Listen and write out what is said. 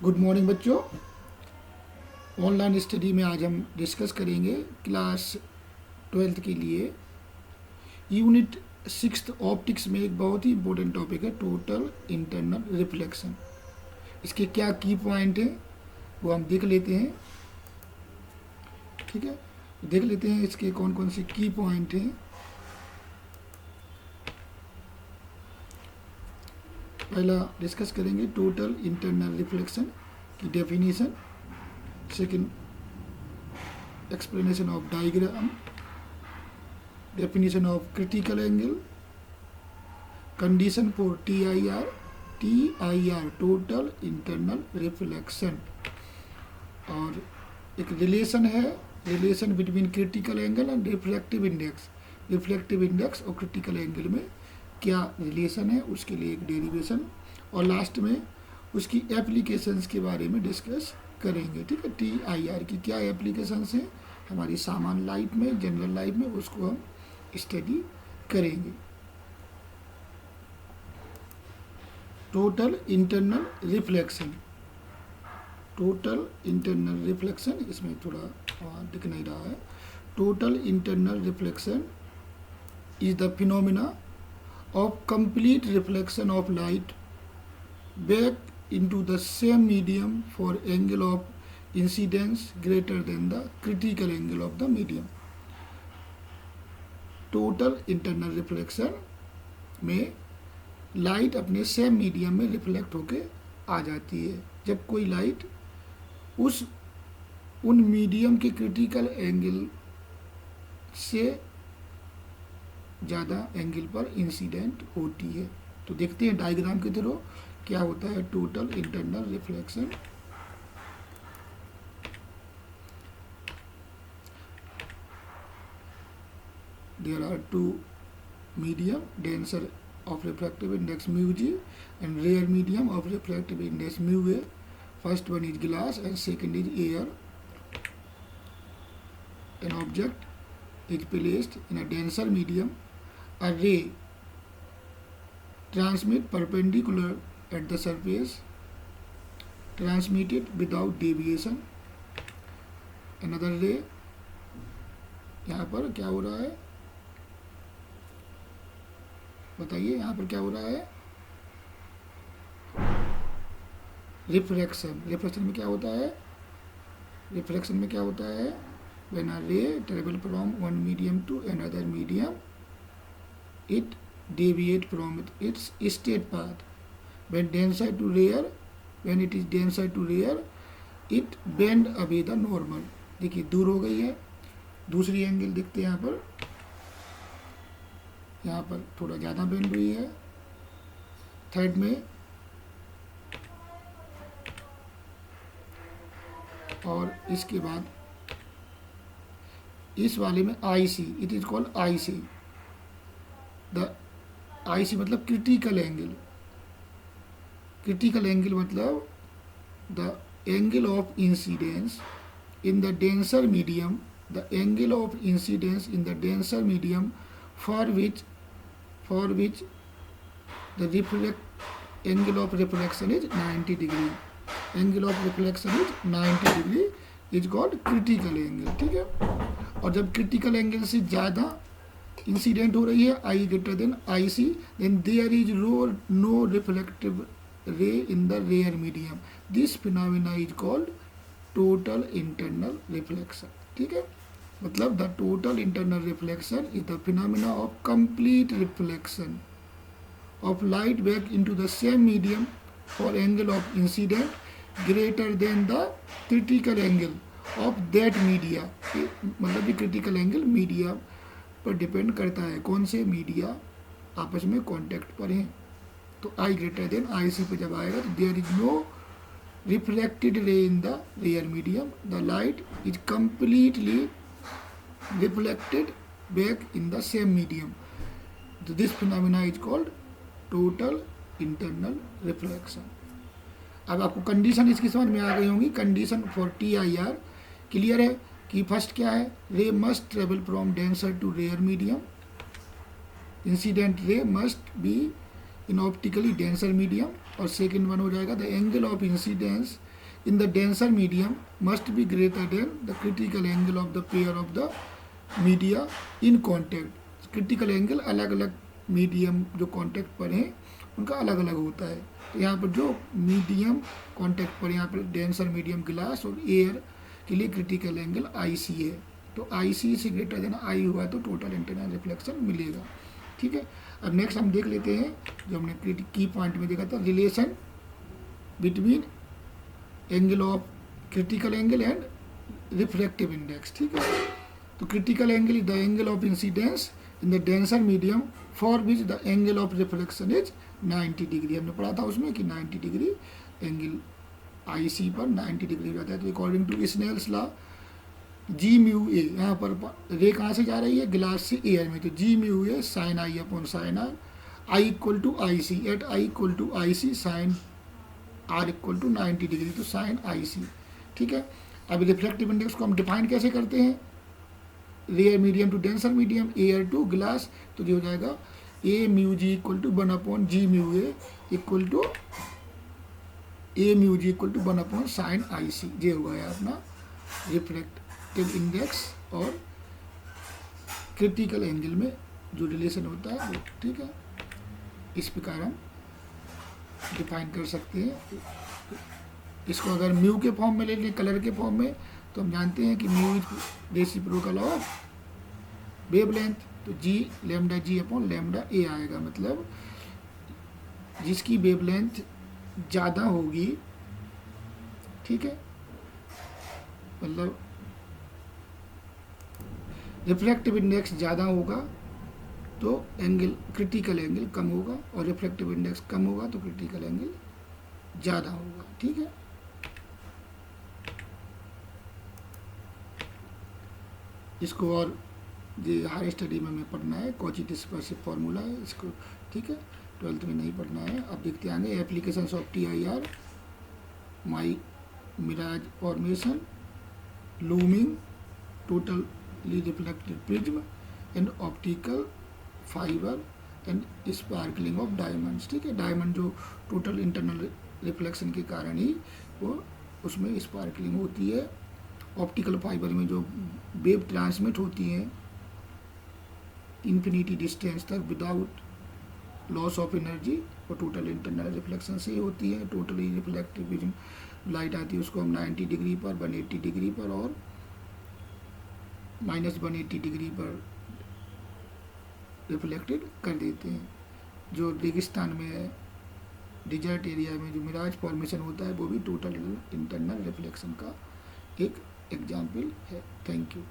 Good morning बच्चों। Online study में आज हम डिस्कस करेंगे क्लास 12th के लिए यूनिट 6 ऑप्टिक्स में एक बहुत ही इंपॉर्टेंट टॉपिक है टोटल इंटरनल रिफ्लेक्शन। इसके क्या की पॉइंट हैं वो हम देख लेते हैं। ठीक है, देख लेते हैं इसके कौन कौन से की पॉइंट हैं। पहला डिस्कस करेंगे टोटल इंटरनल रिफ्लेक्शन की definition, second explanation of diagram, definition of critical angle, condition for TIR total internal reflection, और एक रिलेशन है, relation between critical angle and reflective index. Reflective index और क्रिटिकल एंगल में क्या relation है उसके लिए एक डेरिवेशन, और लास्ट में उसकी एप्लीकेशंस के बारे में डिस्कस करेंगे। ठीक है, TIR की क्या एप्लीकेशंस हैं हमारी सामान्य लाइफ में, जनरल लाइफ में, उसको हम स्टडी करेंगे। Total internal reflection, total internal reflection, इसमें थोड़ा दिख नहीं रहा है। Total internal reflection is the phenomena of complete reflection of light back into the same medium for angle of incidence greater than the critical angle of the medium। Total internal reflection में light अपने same medium में reflect होके आ जाती है जब कोई light उन medium के क्रिटिकल एंगल से ज़्यादा एंगल पर इंसिडेंट होती है। तो देखते हैं डायग्राम के थ्रू क्या होता है total internal reflection. There are two medium, denser of refractive index mu g and rare medium of refractive index mu a। first one is glass and second is air। an object is placed in a denser medium, a ray transmit perpendicular at the surface, transmitted without deviation। another ray, यहाँ पर क्या हो रहा है बताइए, यहाँ पर क्या हो रहा है रिफ्रैक्शन। रिफ्रैक्शन में क्या होता है, रिफ्रैक्शन में क्या होता है when a ray travel from one medium to another medium it deviate from its state path। when denser to rare, when it is denser to rare it bend away the normal। देखिए दूर हो गई है, दूसरी angle देखते हैं यहाँ पर थोड़ा ज़्यादा बेंड हुई है। थर्ड में और इसके बाद इस वाले में IC, it is called IC। The IC मतलब क्रिटिकल एंगल। क्रिटिकल एंगल मतलब the angle of incidence in the denser medium, the angle of incidence in the denser medium for which the angle of reflection is 90 degree। angle of reflection is 90 degree is called critical angle। ठीक है, और जब critical angle से ज़्यादा incident हो रही है I greater than IC, then there is no reflective ray in the rare medium। this phenomena is called total internal reflection। ठीक है, मतलब the total internal reflection is the phenomena of complete reflection of light back into the same medium for angle of incident greater than the critical angle of that media. मतलब ये critical angle media पर depend करता है, कौन से media आपस में contact पर हैं। तो I ग्रेटर देन IC पे जब आएगा तो there is no reflected ray in the rare medium, the light is completely reflected back in the same medium। so this phenomena is called total internal reflection। अब आपको condition इसकी समझ में आ गई होंगी। कंडीशन फॉर TIR क्लियर है कि first क्या है, ray must travel from denser to rare medium, incident ray must be in optically denser medium, और सेकेंड वन हो जाएगा the angle of incidence in the denser medium must be greater than the critical angle of the pair of the media in contact। critical angle अलग अलग medium जो contact पर है उनका अलग अलग होता है। तो यहाँ पर जो मीडियम कांटेक्ट पर यहाँ पर डेंसर मीडियम ग्लास और एयर के लिए क्रिटिकल एंगल IC है। तो IC से ग्रेटर देन I हुआ तो टोटल इंटरनल रिफ्लेक्शन मिलेगा। ठीक है, अब नेक्स्ट हम देख लेते हैं जो हमने की पॉइंट में देखा था, relation between angle of critical angle and refractive index. ठीक है, तो critical angle is the angle of incidence in the denser medium for which the angle of reflection is 90 degree. हमने पढ़ा था उसमें कि 90 डिग्री एंगल IC पर 90 degree रहता है। तो according to Snell's law g mu a, यहाँ पर रे कहाँ से जा रही है, ग्लास से एयर में, तो g mu a sine I upon sine r, I equal to IC at I equal to IC sine R equal to 90 degree, तो साइन IC। ठीक है, अब रिफ्लेक्टिव इंडेक्स को हम डिफाइन कैसे करते हैं, rare medium to denser medium, air to glass, तो ये हो जाएगा a mu g equal to 1 upon g mu a equal to a mu g equal to 1 upon sine IC। ये हो गया अपना रिफ्लेक्टिव इंडेक्स और क्रिटिकल एंगल में जो रिलेशन होता है वो। ठीक है, इस प्रकार हम डिफाइन कर सकते हैं इसको। अगर म्यू के फॉर्म में ले लें, कलर के फॉर्म में, तो हम जानते हैं कि mu is reciprocal of wavelength, तो जी लैम्डा जी अपॉन लैम्डा ए आएगा। मतलब जिसकी वेवलेंथ ज़्यादा होगी, ठीक है, मतलब रिफ्रैक्टिव इंडेक्स ज़्यादा होगा तो एंगल क्रिटिकल एंगल कम होगा, और रिफ्रैक्टिव इंडेक्स कम होगा तो क्रिटिकल एंगल ज़्यादा होगा। ठीक है, इसको और ये हायर स्टडी में हमें पढ़ना है, कॉची-डिस्पर्सिव फार्मूला है इसको। ठीक है, 12th में नहीं पढ़ना है। अब देखते आएंगे applications of TIR, my mirage formation, looming, totally reflected prism and optical fibre and sparkling of diamonds. ठीक है, डायमंड जो टोटल इंटरनल रिफ्लेक्शन के कारण ही वो उसमें स्पार्कलिंग होती है। ऑप्टिकल फाइबर में जो वेव ट्रांसमिट होती हैं इन्फिनिटी डिस्टेंस तक विदाउट लॉस ऑफ एनर्जी, और टोटल इंटरनल रिफ्लेक्शन से ही होती है। टोटली रिफ्लेक्टिव लाइट आती है उसको हम 90 डिग्री पर, 180 डिग्री पर और -180 डिग्री पर रिफ्लेक्टेड कर देते हैं। जो रेगिस्तान में है, डिजर्ट एरिया में जो मिराज फॉर्मेशन होता है वो भी टोटल इंटरनल रिफ्लेक्शन का एक एग्जाम्पल है। Thank you.